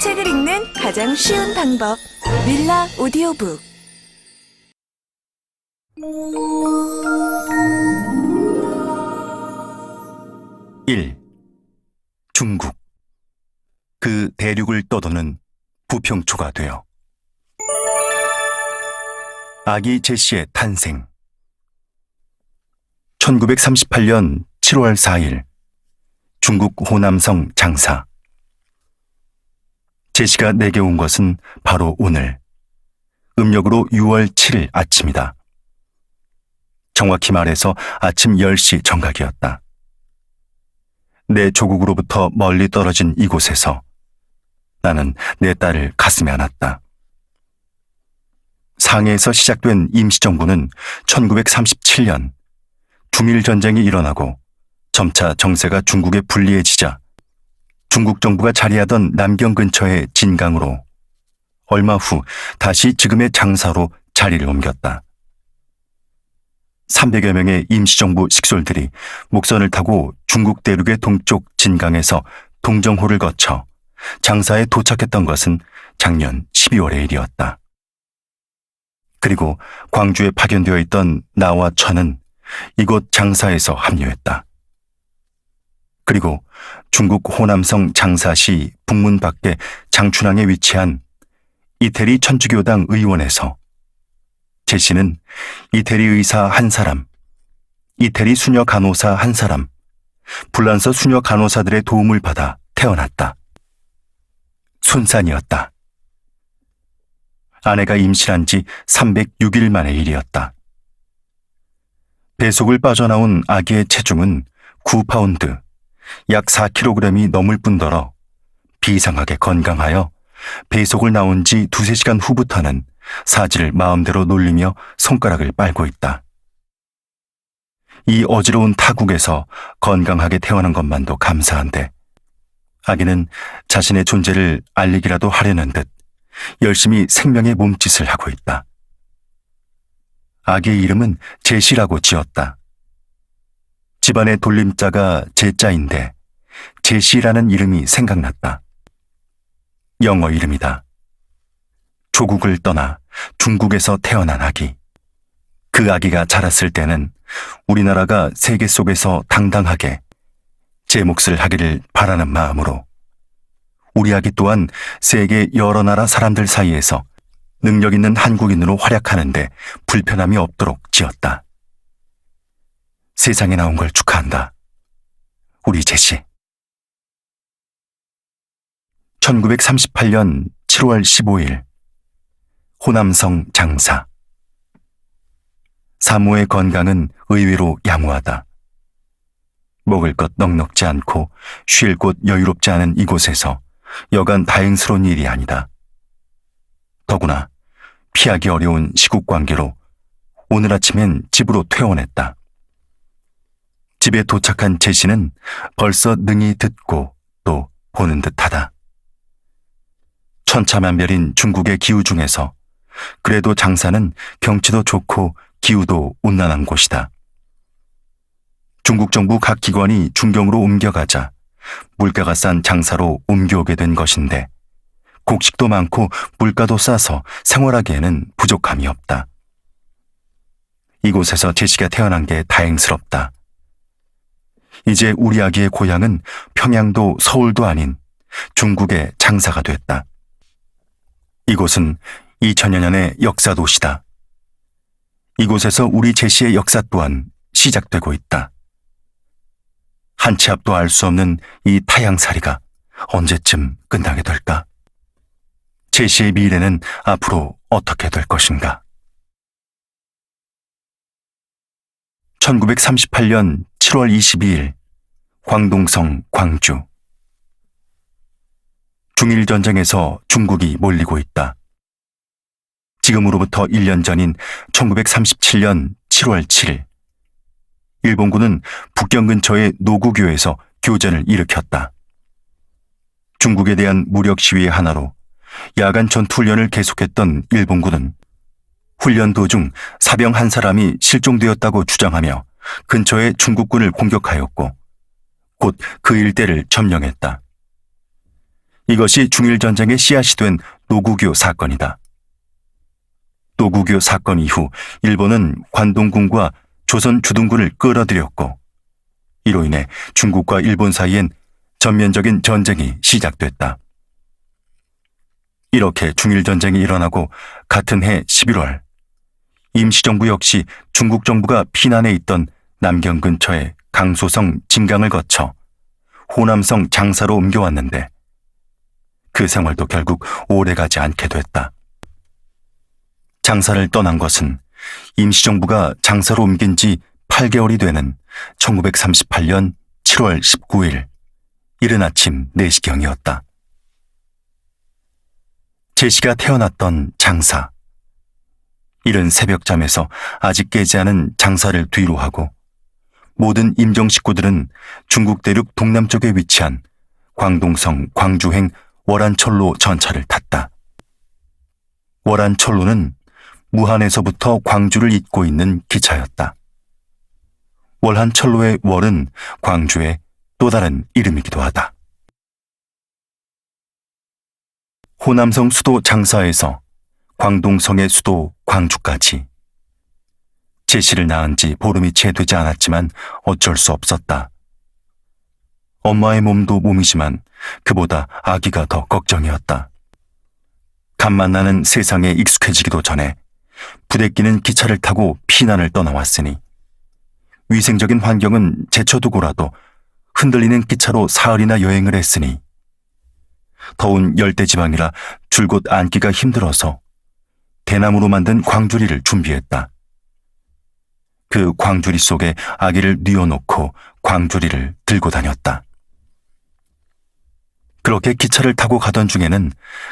책을 읽는 가장 쉬운 방법. 윌라 오디오북. 일. 중국. 그 대륙을 떠도는 부평초가 되어. 아기 제시의 탄생. 1938년 7월 4일 중국 호남성 장사. 제시가 내게 온 것은 바로 오늘, 음력으로 6월 7일 아침이다. 정확히 말해서 아침 10시 정각이었다. 내 조국으로부터 멀리 떨어진 이곳에서 나는 내 딸을 가슴에 안았다. 상해에서 시작된 임시정부는 1937년 중일전쟁이 일어나고 점차 정세가 중국에 불리해지자 중국 정부가 자리하던 남경 근처의 진강으로 얼마 후 다시 지금의 장사로 자리를 옮겼다. 300여 명의 임시정부 식솔들이 목선을 타고 중국 대륙의 동쪽 진강에서 동정호를 거쳐 장사에 도착했던 것은 작년 12월의 일이었다. 그리고 광주에 파견되어 있던 나와 천은 이곳 장사에서 합류했다. 그리고 중국 호남성 장사시 북문 밖의 장춘항에 위치한 이태리 천주교당 의원에서 제시는 이태리 의사 한 사람, 이태리 수녀 간호사 한 사람, 불란서 수녀 간호사들의 도움을 받아 태어났다. 순산이었다. 아내가 임신한 지 306일 만의 일이었다. 배속을 빠져나온 아기의 체중은 9파운드, 약 4kg이 넘을 뿐더러 비상하게 건강하여 배속을 나온 지 2~3시간 후부터는 사지를 마음대로 놀리며 손가락을 빨고 있다. 이 어지러운 타국에서 건강하게 태어난 것만도 감사한데 아기는 자신의 존재를 알리기라도 하려는 듯 열심히 생명의 몸짓을 하고 있다. 아기의 이름은 제시라고 지었다. 집안의 돌림자가 제자인데 제시라는 이름이 생각났다. 영어 이름이다. 조국을 떠나 중국에서 태어난 아기. 그 아기가 자랐을 때는 우리나라가 세계 속에서 당당하게 제 몫을 하기를 바라는 마음으로 우리 아기 또한 세계 여러 나라 사람들 사이에서 능력 있는 한국인으로 활약하는데 불편함이 없도록 지었다. 세상에 나온 걸 축하한다. 우리 제시. 1938년 7월 15일 호남성 장사. 사모의 건강은 의외로 양호하다. 먹을 것 넉넉지 않고 쉴 곳 여유롭지 않은 이곳에서 여간 다행스러운 일이 아니다. 더구나 피하기 어려운 시국 관계로 오늘 아침엔 집으로 퇴원했다. 집에 도착한 제시는 벌써 능히 듣고 또 보는 듯하다. 천차만별인 중국의 기후 중에서 그래도 장사는 경치도 좋고 기후도 온난한 곳이다. 중국 정부 각 기관이 중경으로 옮겨가자 물가가 싼 장사로 옮겨오게 된 것인데 곡식도 많고 물가도 싸서 생활하기에는 부족함이 없다. 이곳에서 제시가 태어난 게 다행스럽다. 이제 우리 아기의 고향은 평양도 서울도 아닌 중국의 장사가 됐다. 이곳은 2000여 년의 역사 도시다. 이곳에서 우리 제시의 역사 또한 시작되고 있다. 한 치 앞도 알 수 없는 이 타향살이가 언제쯤 끝나게 될까? 제시의 미래는 앞으로 어떻게 될 것인가? 1938년 7월 22일 광동성 광주. 중일전쟁에서 중국이 몰리고 있다. 지금으로부터 1년 전인 1937년 7월 7일 일본군은 북경 근처의 노구교에서 교전을 일으켰다. 중국에 대한 무력 시위의 하나로 야간 전투훈련을 계속했던 일본군은 훈련 도중 사병 한 사람이 실종되었다고 주장하며 근처의 중국군을 공격하였고 곧 그 일대를 점령했다. 이것이 중일전쟁의 씨앗이 된 노구교 사건이다. 노구교 사건 이후 일본은 관동군과 조선 주둔군을 끌어들였고 이로 인해 중국과 일본 사이엔 전면적인 전쟁이 시작됐다. 이렇게 중일전쟁이 일어나고 같은 해 11월 임시정부 역시 중국 정부가 피난해 있던 남경 근처의 강소성 진강을 거쳐 호남성 장사로 옮겨왔는데 그 생활도 결국 오래가지 않게 됐다. 장사를 떠난 것은 임시정부가 장사로 옮긴 지 8개월이 되는 1938년 7월 19일 이른 아침 4시경이었다. 제시가 태어났던 장사. 이른 새벽잠에서 아직 깨지 않은 장사를 뒤로 하고 모든 임정 식구들은 중국 대륙 동남쪽에 위치한 광동성 광주행 월안철로 전차를 탔다. 월안철로는 무한에서부터 광주를 잇고 있는 기차였다. 월한철로의 월은 광주의 또 다른 이름이기도 하다. 호남성 수도 장사에서 광동성의 수도 광주까지 제시를 낳은 지 보름이 채 되지 않았지만 어쩔 수 없었다. 엄마의 몸도 몸이지만 그보다 아기가 더 걱정이었다. 간만 나는 세상에 익숙해지기도 전에 부대끼는 기차를 타고 피난을 떠나왔으니 위생적인 환경은 제쳐두고라도 흔들리는 기차로 사흘이나 여행을 했으니 더운 열대지방이라 줄곧 앉기가 힘들어서 대나무로 만든 광주리를 준비했다. 그 광주리 속에 아기를 뉘어놓고 광주리를 들고 다녔다. 그렇게 기차를 타고 가던 중에는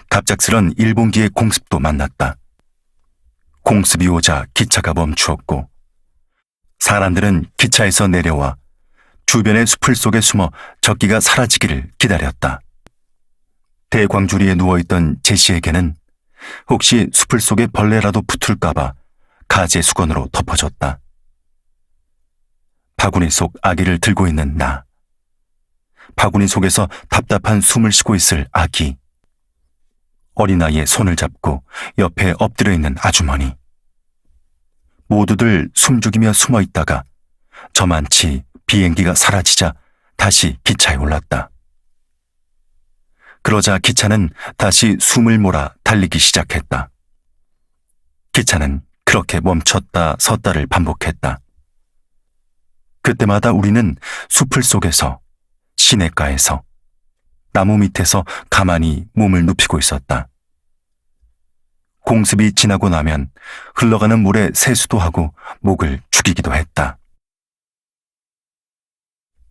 갑작스런 일본기의 공습도 만났다. 공습이 오자 기차가 멈추었고 사람들은 기차에서 내려와 주변의 숲을 속에 숨어 적기가 사라지기를 기다렸다. 대광주리에 누워있던 제시에게는 혹시 숲을 속에 벌레라도 붙을까봐 가재 수건으로 덮어줬다. 바구니 속 아기를 들고 있는 나. 바구니 속에서 답답한 숨을 쉬고 있을 아기. 어린아이의 손을 잡고 옆에 엎드려 있는 아주머니. 모두들 숨죽이며 숨어 있다가 저만치 비행기가 사라지자 다시 기차에 올랐다. 그러자 기차는 다시 숨을 몰아 달리기 시작했다. 기차는 그렇게 멈췄다 섰다를 반복했다. 그때마다 우리는 숲을 속에서, 시냇가에서, 나무 밑에서 가만히 몸을 눕히고 있었다. 공습이 지나고 나면 흘러가는 물에 세수도 하고 목을 죽이기도 했다.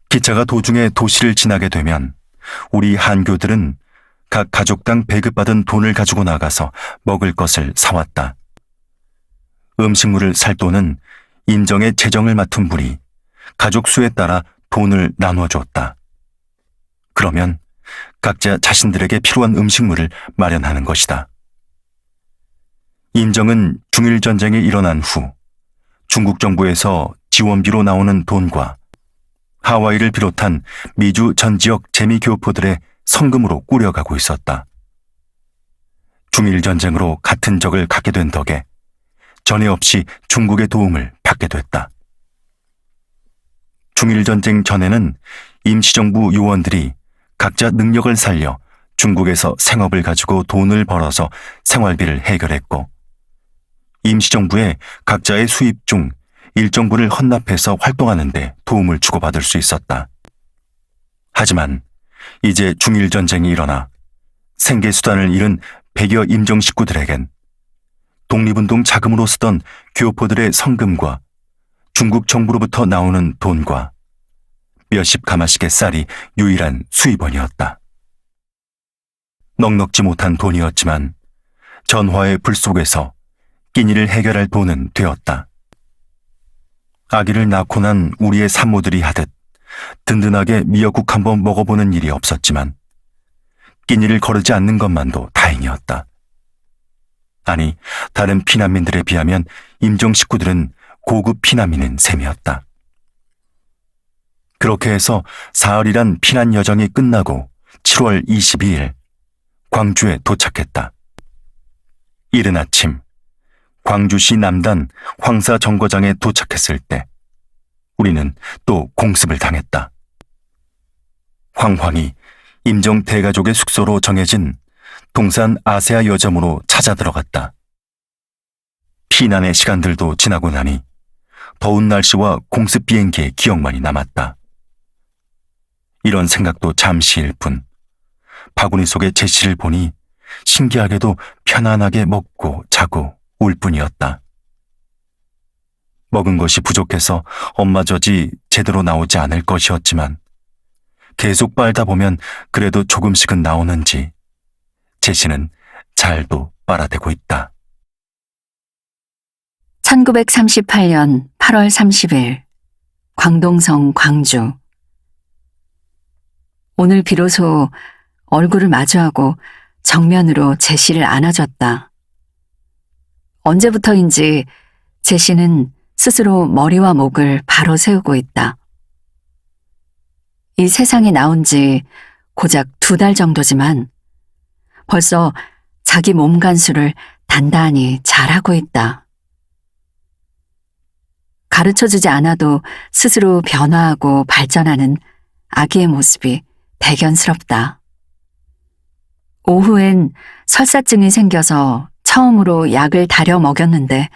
기차가 도중에 도시를 지나게 되면 우리 한교들은 각 가족당 배급받은 돈을 가지고 나가서 먹을 것을 사왔다. 음식물을 살 돈은 인정의 재정을 맡은 분이 가족 수에 따라 돈을 나눠줬다. 그러면 각자 자신들에게 필요한 음식물을 마련하는 것이다. 인정은 중일전쟁이 일어난 후 중국 정부에서 지원비로 나오는 돈과 하와이를 비롯한 미주 전 지역 재미교포들의 성금으로 꾸려가고 있었다. 중일전쟁으로 같은 적을 갖게 된 덕에 전에 없이 중국의 도움을 받게 됐다. 중일전쟁 전에는 임시정부 요원들이 각자 능력을 살려 중국에서 생업을 가지고 돈을 벌어서 생활비를 해결했고 임시정부에 각자의 수입 중 일정분을 헌납해서 활동하는 데 도움을 주고받을 수 있었다. 하지만 이제 중일전쟁이 일어나 생계수단을 잃은 100여 임정 식구들에겐 독립운동 자금으로 쓰던 교포들의 성금과 중국 정부로부터 나오는 돈과 몇십 가마씩의 쌀이 유일한 수입원이었다. 넉넉지 못한 돈이었지만 전화의 불 속에서 끼니를 해결할 돈은 되었다. 아기를 낳고 난 우리의 산모들이 하듯 든든하게 미역국 한번 먹어보는 일이 없었지만 끼니를 거르지 않는 것만도 다행이었다. 아니, 다른 피난민들에 비하면 임정 식구들은 고급 피난민인 셈이었다. 그렇게 해서 사흘이란 피난 여정이 끝나고 7월 22일 광주에 도착했다. 이른 아침 광주시 남단 황사정거장에 도착했을 때 우리는 또 공습을 당했다. 황황히 임정 대가족의 숙소로 정해진 동산 아세아 여점으로 찾아 들어갔다. 피난의 시간들도 지나고 나니 더운 날씨와 공습 비행기의 기억만이 남았다. 이런 생각도 잠시일 뿐 바구니 속의 제시를 보니 신기하게도 편안하게 먹고 자고 울 뿐이었다. 먹은 것이 부족해서 엄마젖이 제대로 나오지 않을 것이었지만 계속 빨다 보면 그래도 조금씩은 나오는지 제시는 잘도 빨아대고 있다. 1938년 8월 30일 광동성 광주. 오늘 비로소 얼굴을 마주하고 정면으로 제시를 안아줬다. 언제부터인지 제시는 스스로 머리와 목을 바로 세우고 있다. 이 세상에 나온 지 고작 2달 정도지만 벌써 자기 몸 간수를 단단히 잘하고 있다. 가르쳐주지 않아도 스스로 변화하고 발전하는 아기의 모습이 대견스럽다. 오후엔 설사증이 생겨서 처음으로 약을 다려 먹였는데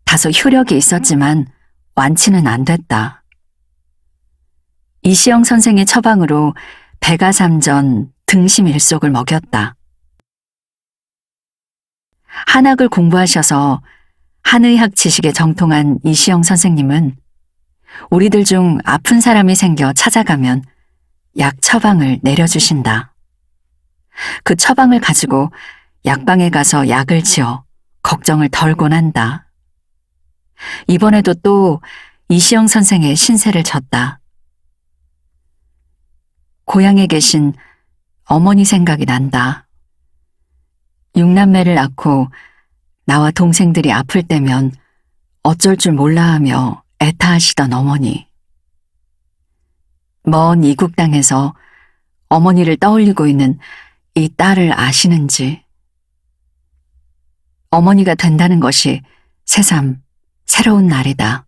다소 효력이 있었지만 완치는 안 됐다. 이시영 선생의 처방으로 백아삼전, 등심일속을 먹였다. 한학을 공부하셔서 한의학 지식에 정통한 이시영 선생님은 우리들 중 아픈 사람이 생겨 찾아가면 약 처방을 내려주신다. 그 처방을 가지고 약방에 가서 약을 지어 걱정을 덜곤 한다. 이번에도 또 이시영 선생의 신세를 졌다. 고향에 계신 어머니 생각이 난다. 6남매를 낳고 나와 동생들이 아플 때면 어쩔 줄 몰라 하며 애타하시던 어머니. 먼 이국 땅에서 어머니를 떠올리고 있는 이 딸을 아시는지. 어머니가 된다는 것이 새삼 새로운 날이다.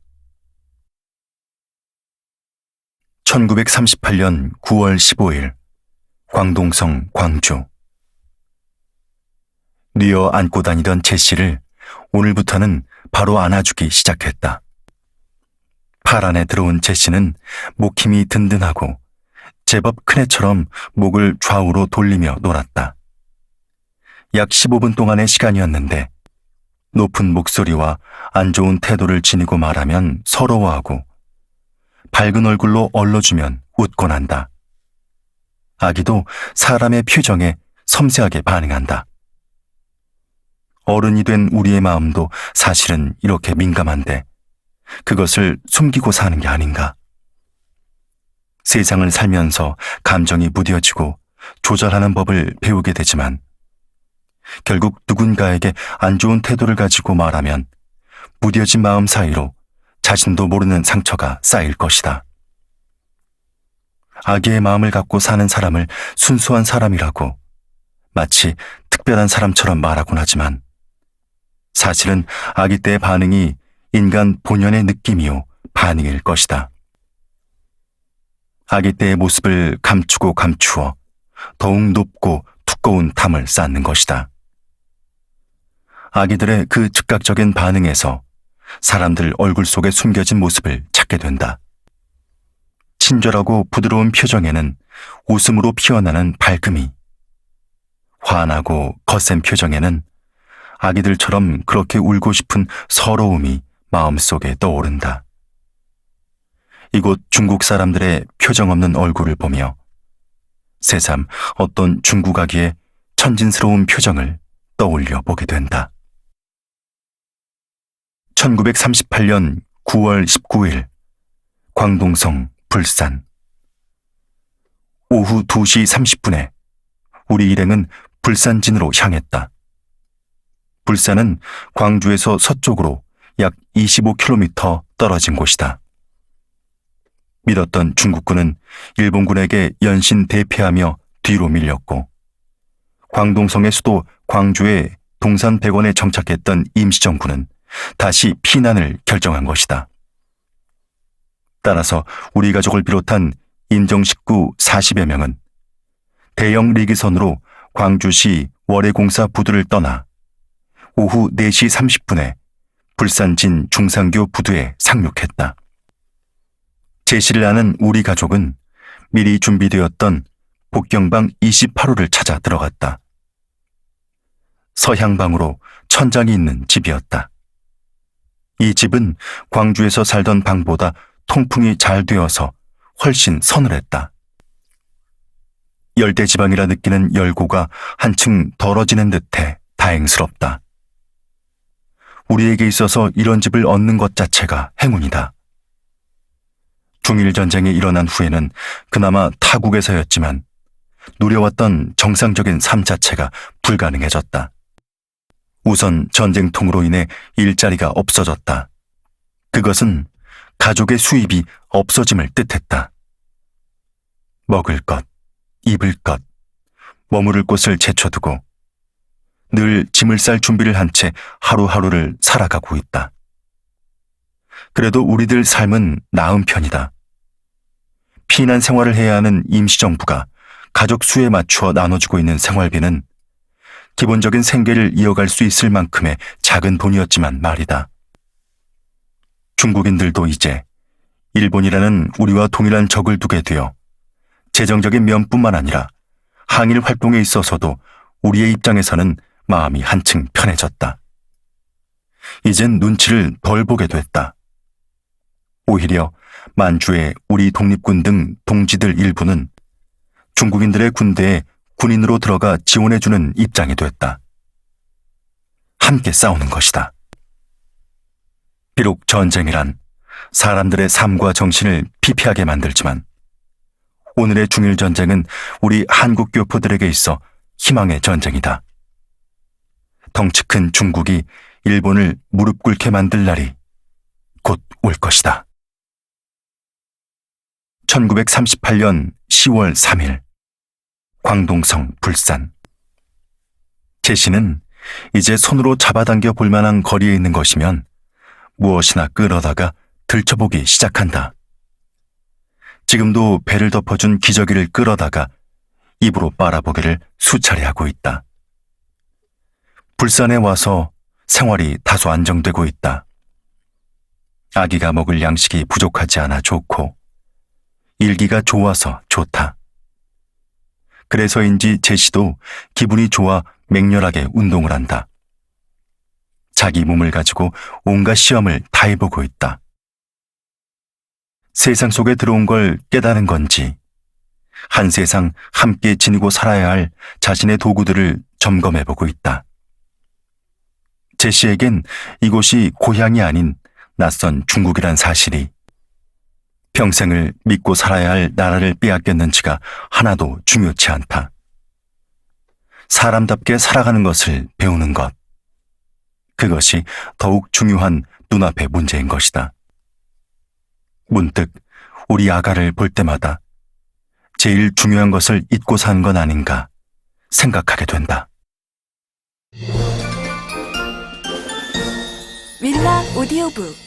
1938년 9월 15일 광동성 광주. 뉘어 안고 다니던 제시를 오늘부터는 바로 안아주기 시작했다. 팔 안에 들어온 제시는 목힘이 든든하고 제법 큰 애처럼 목을 좌우로 돌리며 놀았다. 약 15분 동안의 시간이었는데 높은 목소리와 안 좋은 태도를 지니고 말하면 서러워하고 밝은 얼굴로 얼러주면 웃곤 한다. 아기도 사람의 표정에 섬세하게 반응한다. 어른이 된 우리의 마음도 사실은 이렇게 민감한데 그것을 숨기고 사는 게 아닌가. 세상을 살면서 감정이 무뎌지고 조절하는 법을 배우게 되지만 결국 누군가에게 안 좋은 태도를 가지고 말하면 무뎌진 마음 사이로 자신도 모르는 상처가 쌓일 것이다. 아기의 마음을 갖고 사는 사람을 순수한 사람이라고 마치 특별한 사람처럼 말하곤 하지만 사실은 아기 때의 반응이 인간 본연의 느낌이요 반응일 것이다. 아기 때의 모습을 감추고 감추어 더욱 높고 두꺼운 담을 쌓는 것이다. 아기들의 그 즉각적인 반응에서 사람들 얼굴 속에 숨겨진 모습을 찾게 된다. 친절하고 부드러운 표정에는 웃음으로 피어나는 밝음이, 환하고 거센 표정에는 아기들처럼 그렇게 울고 싶은 서러움이 마음속에 떠오른다. 이곳 중국 사람들의 표정 없는 얼굴을 보며 새삼 어떤 중국 아기의 천진스러운 표정을 떠올려 보게 된다. 1938년 9월 19일 광동성 불산. 오후 2시 30분에 우리 일행은 불산진으로 향했다. 불산은 광주에서 서쪽으로 약 25km 떨어진 곳이다. 믿었던 중국군은 일본군에게 연신 대패하며 뒤로 밀렸고 광동성의 수도 광주의 동산백원에 정착했던 임시정부는 다시 피난을 결정한 것이다. 따라서 우리 가족을 비롯한 인정 식구 40여 명은 대형 리기선으로 광주시 월해공사 부두를 떠나 오후 4시 30분에 불산진 중상교 부두에 상륙했다. 제시를 아는 우리 가족은 미리 준비되었던 복경방 28호를 찾아 들어갔다. 서향방으로 천장이 있는 집이었다. 이 집은 광주에서 살던 방보다 통풍이 잘 되어서 훨씬 서늘했다. 열대지방이라 느끼는 열고가 한층 덜어지는 듯해 다행스럽다. 우리에게 있어서 이런 집을 얻는 것 자체가 행운이다. 중일전쟁이 일어난 후에는 그나마 타국에서였지만 누려왔던 정상적인 삶 자체가 불가능해졌다. 우선 전쟁통으로 인해 일자리가 없어졌다. 그것은 가족의 수입이 없어짐을 뜻했다. 먹을 것, 입을 것, 머무를 곳을 제쳐두고 늘 짐을 쌀 준비를 한 채 하루하루를 살아가고 있다. 그래도 우리들 삶은 나은 편이다. 피난 생활을 해야 하는 임시정부가 가족 수에 맞추어 나눠주고 있는 생활비는 기본적인 생계를 이어갈 수 있을 만큼의 작은 돈이었지만 말이다. 중국인들도 이제 일본이라는 우리와 동일한 적을 두게 되어 재정적인 면뿐만 아니라 항일 활동에 있어서도 우리의 입장에서는 마음이 한층 편해졌다. 이젠 눈치를 덜 보게 됐다. 오히려 만주의 우리 독립군 등 동지들 일부는 중국인들의 군대에 군인으로 들어가 지원해주는 입장이 됐다. 함께 싸우는 것이다. 비록 전쟁이란 사람들의 삶과 정신을 피폐하게 만들지만 오늘의 중일전쟁은 우리 한국 교포들에게 있어 희망의 전쟁이다. 덩치 큰 중국이 일본을 무릎 꿇게 만들 날이 곧 올 것이다. 1938년 10월 3일 광동성 불산. 제시는 이제 손으로 잡아당겨 볼 만한 거리에 있는 것이면 무엇이나 끌어다가 들춰보기 시작한다. 지금도 배를 덮어준 기저귀를 끌어다가 입으로 빨아보기를 수차례 하고 있다. 불산에 와서 생활이 다소 안정되고 있다. 아기가 먹을 양식이 부족하지 않아 좋고 일기가 좋아서 좋다. 그래서인지 제시도 기분이 좋아 맹렬하게 운동을 한다. 자기 몸을 가지고 온갖 시험을 다 해보고 있다. 세상 속에 들어온 걸 깨달은 건지 한 세상 함께 지니고 살아야 할 자신의 도구들을 점검해보고 있다. 제시에겐 이곳이 고향이 아닌 낯선 중국이란 사실이 평생을 믿고 살아야 할 나라를 빼앗겼는지가 하나도 중요치 않다. 사람답게 살아가는 것을 배우는 것. 그것이 더욱 중요한 눈앞의 문제인 것이다. 문득 우리 아가를 볼 때마다 제일 중요한 것을 잊고 사는 건 아닌가 생각하게 된다. 윌라 오디오북